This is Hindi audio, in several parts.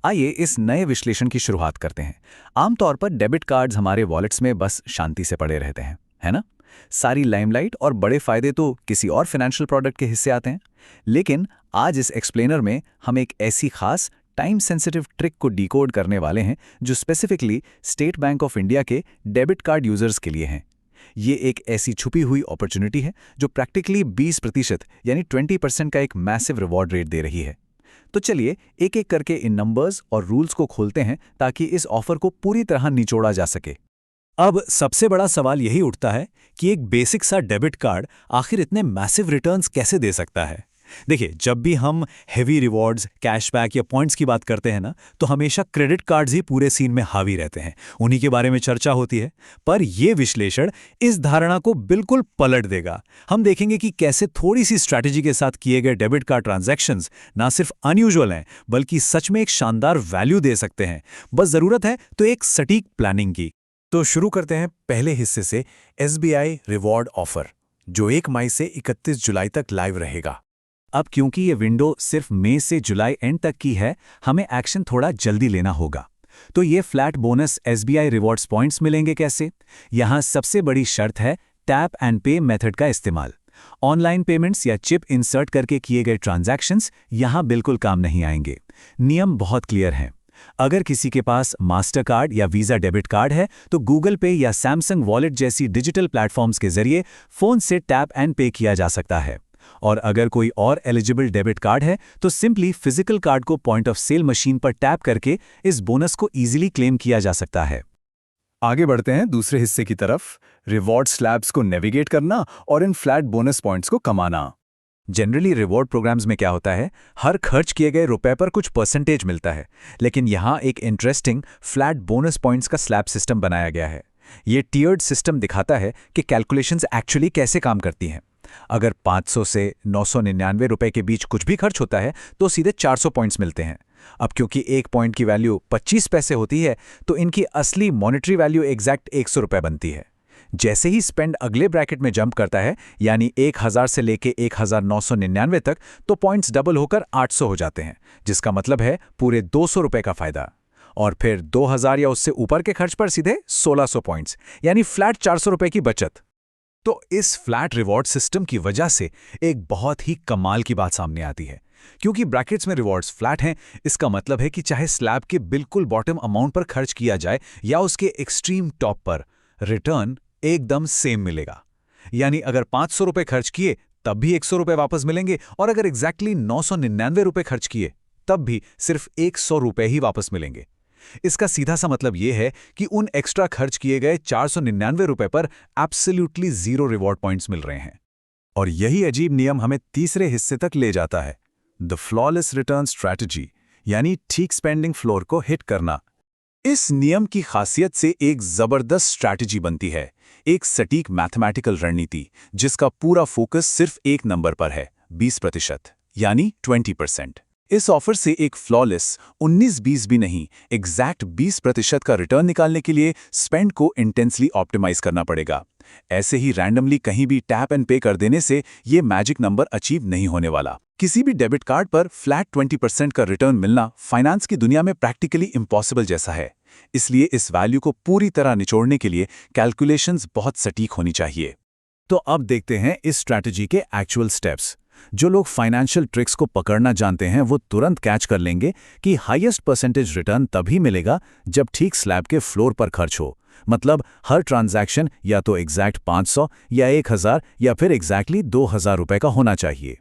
आइए इस नए विश्लेषण की शुरुआत करते हैं। आमतौर पर डेबिट कार्ड्स हमारे वॉलेट्स में बस शांति से पड़े रहते हैं, है ना? सारी लाइमलाइट और बड़े फायदे तो किसी और फाइनेंशियल प्रोडक्ट के हिस्से आते हैं। लेकिन आज इस एक्सप्लेनर में हम एक ऐसी खास टाइम सेंसिटिव ट्रिक को डिकोड करने वाले हैं जो specifically state bank of India के डेबिट कार्ड यूजर्स के लिए हैं। ये एक ऐसी छुपी हुई अपॉर्चुनिटी है जो प्रैक्टिकली 20% यानी 20% का एक मैसिव रिवॉर्ड रेट दे रही है। तो चलिए एक एक करके इन नंबर्स और रूल्स को खोलते हैं ताकि इस ऑफर को पूरी तरह निचोड़ा जा सके। अब सबसे बड़ा सवाल यही उठता है कि एक बेसिक सा डेबिट कार्ड आखिर इतने मैसिव रिटर्न्स कैसे दे सकता है। देखिए, जब भी हम हेवी रिवॉर्ड्स, कैशबैक या पॉइंट्स की बात करते हैं ना, तो हमेशा क्रेडिट कार्ड्स ही पूरे सीन में हावी रहते हैं, उन्हीं के बारे में चर्चा होती है। पर यह विश्लेषण इस धारणा को बिल्कुल पलट देगा। हम देखेंगे कि कैसे थोड़ी सी स्ट्रैटेजी के साथ किए गए डेबिट कार्ड ट्रांजैक्शंस ना सिर्फ अनयूजुअल हैं, बल्कि सच में एक शानदार वैल्यू दे सकते हैं। बस जरूरत है तो एक सटीक प्लानिंग की। तो शुरू करते हैं पहले हिस्से से, SBI रिवॉर्ड ऑफर, जो 1 मई से 31 जुलाई तक लाइव रहेगा। अब क्योंकि ये विंडो सिर्फ मई से जुलाई एंड तक की है, हमें एक्शन थोड़ा जल्दी लेना होगा। तो ये flat bonus SBI rewards points मिलेंगे कैसे? यहाँ सबसे बड़ी शर्त है टैप एंड पे मेथड का इस्तेमाल। ऑनलाइन पेमेंट्स या चिप इंसर्ट करके किए गए ट्रांजैक्शंस यहाँ बिल्कुल काम नहीं आएंगे। नियम बहुत क्लियर हैं। अगर किसी के पास मास्टर कार्ड या वीज़ा डेबिट कार्ड है तो गूगल पे या सैमसंग वॉलेट जैसी डिजिटल प्लेटफॉर्म्स के जरिए फ़ोन से टैप एंड पे किया जा सकता है। और अगर कोई और एलिजिबल डेबिट कार्ड है तो सिंपली फिजिकल कार्ड को पॉइंट ऑफ सेल मशीन पर टैप करके इस बोनस को इजीली क्लेम किया जा सकता है। आगे बढ़ते हैं दूसरे हिस्से की तरफ, रिवॉर्ड स्लैब्स को नेविगेट करना और इन फ्लैट बोनस पॉइंट्स को कमाना। जनरली रिवॉर्ड प्रोग्राम्स में क्या होता है, हर खर्च किए गए रुपए पर कुछ परसेंटेज मिलता है, लेकिन यहाँ एक इंटरेस्टिंग फ्लैट बोनस पॉइंट्स का स्लैब सिस्टम बनाया गया है। ये टियर्ड सिस्टम दिखाता है कि कैलकुलेशंस एक्चुअली कैसे काम करती हैं। अगर 500 से 999 रुपए के बीच कुछ भी खर्च होता है तो सीधे 400 पॉइंट्स मिलते हैं। अब क्योंकि एक पॉइंट की वैल्यू 25 पैसे होती है तो इनकी असली मॉनेटरी वैल्यू एग्जैक्ट 100 रुपए बनती है। जैसे ही स्पेंड अगले ब्रैकेट में जंप करता है, यानी 1000 से लेके 1999 तक, तो पॉइंट्स डबल होकर 800 हो जाते हैं, जिसका मतलब है पूरे 200 रुपए का फायदा। और फिर 2000 या उससे ऊपर के खर्च पर सीधे 1600 पॉइंट्स, यानी फ्लैट 400 रुपए की बचत। तो इस फ्लैट रिवॉर्ड सिस्टम की वजह से एक बहुत ही कमाल की बात सामने आती है। क्योंकि ब्रैकेट्स में रिवॉर्ड्स फ्लैट हैं, इसका मतलब है कि चाहे स्लैब के बिल्कुल बॉटम अमाउंट पर खर्च किया जाए या उसके एक्सट्रीम टॉप पर, रिटर्न एकदम सेम मिलेगा। यानी अगर 500 रुपए खर्च किए तब भी 100 रुपए वापस मिलेंगे, और अगर एग्जैक्टली 999 रुपए खर्च किए तब भी सिर्फ 100 रुपए ही वापस मिलेंगे। इसका सीधा सा मतलब यह है कि उन एक्स्ट्रा खर्च किए गए 499 रुपए पर एब्सोल्युटली जीरो रिवॉर्ड पॉइंट्स मिल रहे हैं। और यही अजीब नियम हमें तीसरे हिस्से तक ले जाता है, द फ्लॉलेस रिटर्न स्ट्रैटेजी, यानी ठीक स्पेंडिंग फ्लोर को हिट करना। इस नियम की खासियत से एक जबरदस्त स्ट्रैटेजी बनती है, एक सटीक मैथमेटिकल रणनीति जिसका पूरा फोकस सिर्फ एक नंबर पर है, 20%, यानी 20%। इस ऑफर से एक फ्लॉलेस 19-20 भी नहीं, एग्जैक्ट 20% का रिटर्न निकालने के लिए स्पेंड को इंटेंसली ऑप्टिमाइज करना पड़ेगा। ऐसे ही रैंडमली कहीं भी टैप एंड पे कर देने से ये मैजिक नंबर अचीव नहीं होने वाला। किसी भी डेबिट कार्ड पर फ्लैट 20% का रिटर्न मिलना फाइनेंस की दुनिया में प्रैक्टिकली इम्पॉसिबल जैसा है। इसलिए इस वैल्यू को पूरी तरह निचोड़ने के लिए कैलकुलेशंस बहुत सटीक होनी चाहिए। तो अब देखते हैं इस स्ट्रैटेजी के एक्चुअल स्टेप्स। जो लोग फाइनेंशियल ट्रिक्स को पकड़ना जानते हैं वो तुरंत कैच कर लेंगे कि हाईएस्ट परसेंटेज रिटर्न तभी मिलेगा जब ठीक स्लैब के फ्लोर पर खर्च हो। मतलब हर ट्रांजैक्शन या तो एग्जैक्ट 500 या 1000 या फिर एग्जैक्टली 2000 रुपए का होना चाहिए।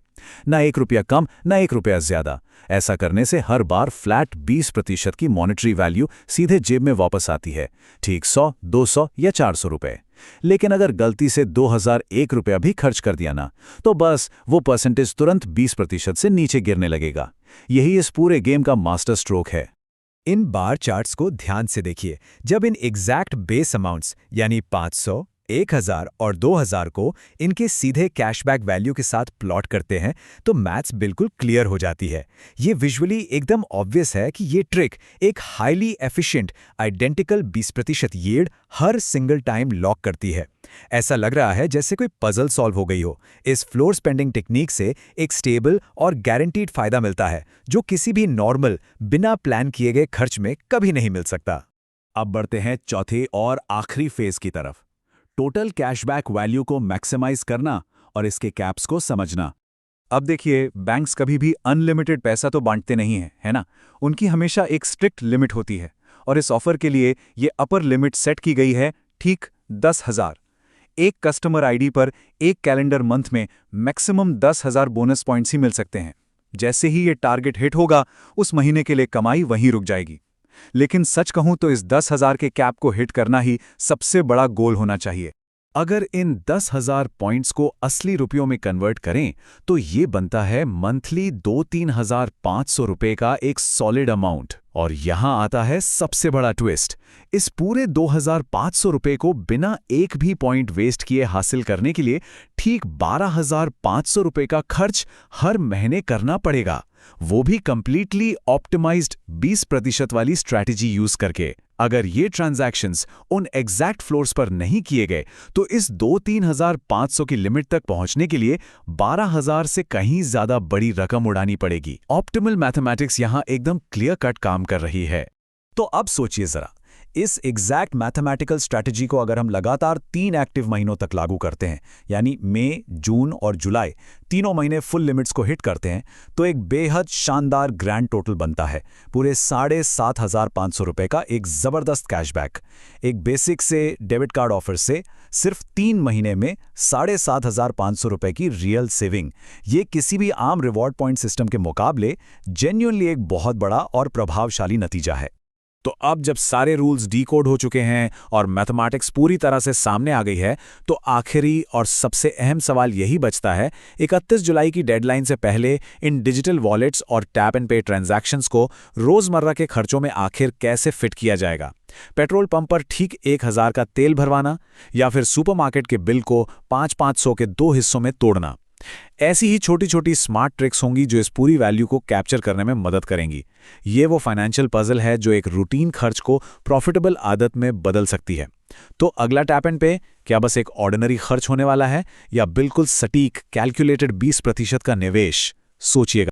ना 1 रुपया कम, ना 1 रुपया ज्यादा। ऐसा करने से हर बार फ्लैट 20% की मॉनेटरी वैल्यू सीधे जेब में वापस आती है, ठीक 100, 200 या 400 रुपए। लेकिन अगर गलती से 2001 रुपया भी खर्च कर दिया ना, तो बस वो परसेंटेज तुरंत 20% से नीचे गिरने लगेगा। यही इस पूरे गेम का मास्टर स्ट्रोक है। इन बार चार्ट्स को ध्यान से देखिए। जब इन एग्जैक्ट बेस अमाउंट्स यानी 500, 1000 और 2000 को इनके सीधे कैशबैक वैल्यू के साथ प्लॉट करते हैं तो मैथ्स बिल्कुल क्लियर हो जाती है। ये विजुअली एकदम ऑब्वियस है कि ये ट्रिक एक हाईली एफिशिएंट आइडेंटिकल 20% यील्ड हर सिंगल टाइम लॉक करती है। ऐसा लग रहा है जैसे कोई पजल सॉल्व हो गई हो। इस फ्लोर स्पेंडिंग टेक्निक से एक स्टेबल और गारंटीड फायदा मिलता है जो किसी भी नॉर्मल बिना प्लान किए गए खर्च में कभी नहीं मिल सकता। अब बढ़ते हैं चौथे और आखिरी फेज की तरफ, टोटल कैशबैक वैल्यू को मैक्सिमाइज करना और इसके कैप्स को समझना। अब देखिए, बैंक्स कभी भी अनलिमिटेड पैसा तो बांटते नहीं हैं, है ना? उनकी हमेशा एक स्ट्रिक्ट लिमिट होती है और इस ऑफर के लिए ये अपर लिमिट सेट की गई है, ठीक 10,000। एक कस्टमर आईडी पर एक कैलेंडर मंथ में मैक्सिमम 10,000 बोनस पॉइंट्स ही मिल सकते हैं। जैसे ही ये टारगेट हिट होगा, उस महीने के लिए कमाई वहीं रुक जाएगी। लेकिन सच कहूं तो इस 10,000 के कैप को हिट करना ही सबसे बड़ा गोल होना चाहिए। अगर इन 10,000 पॉइंट्स को असली रुपयों में कन्वर्ट करें तो ये बनता है मंथली 2-3,500 रुपए का एक सॉलिड अमाउंट। और यहां आता है सबसे बड़ा ट्विस्ट, इस पूरे 2,500 रुपए को बिना एक भी पॉइंट वेस्ट किए हासिल करने के लिए ठीक 12,500 रुपए का खर्च हर महीने करना पड़ेगा, वो भी कंप्लीटली ऑप्टिमाइज्ड 20% वाली स्ट्रैटेजी यूज करके। अगर ये ट्रांजैक्शंस उन एग्जैक्ट फ्लोर्स पर नहीं किए गए तो इस 2-3,500 की लिमिट तक पहुंचने के लिए 12,000 से कहीं ज्यादा बड़ी रकम उड़ानी पड़ेगी। ऑप्टिमल मैथमेटिक्स यहां एकदम क्लियर कट काम कर रही है। तो अब सोचिए जरा, इस एग्जैक्ट मैथमेटिकल स्ट्रैटेजी को अगर हम लगातार 3 एक्टिव महीनों तक लागू करते हैं, यानी मई, जून और जुलाई, तीनों महीने फुल लिमिट्स को हिट करते हैं, तो एक बेहद शानदार ग्रैंड टोटल बनता है, पूरे 7,500 रुपए का एक जबरदस्त कैशबैक। एक बेसिक से डेबिट कार्ड ऑफर से सिर्फ 3 महीने में 7,500 रुपए की रियल सेविंग। ये किसी भी आम रिवॉर्ड पॉइंट सिस्टम के मुकाबले जेन्युइनली एक बहुत बड़ा और प्रभावशाली नतीजा है। तो अब जब सारे रूल्स डीकोड हो चुके हैं और मैथमेटिक्स पूरी तरह से सामने आ गई है, तो आखिरी और सबसे अहम सवाल यही बचता है, 31 जुलाई की डेडलाइन से पहले इन डिजिटल वॉलेट्स और टैप एंड पे ट्रांजैक्शंस को रोजमर्रा के खर्चों में आखिर कैसे फिट किया जाएगा? पेट्रोल पंप पर ठीक 1,000 का तेल भरवाना या फिर सुपरमार्केट के बिल को 500 के 2 हिस्सों में तोड़ना? ऐसी ही छोटी छोटी स्मार्ट ट्रिक्स होंगी जो इस पूरी वैल्यू को कैप्चर करने में मदद करेंगी। ये वो फाइनेंशियल पजल है जो एक रूटीन खर्च को प्रॉफिटेबल आदत में बदल सकती है। तो अगला टैप एंड पे क्या बस एक ऑर्डिनरी खर्च होने वाला है या बिल्कुल सटीक कैलकुलेटेड 20% का निवेश? सोचिएगा।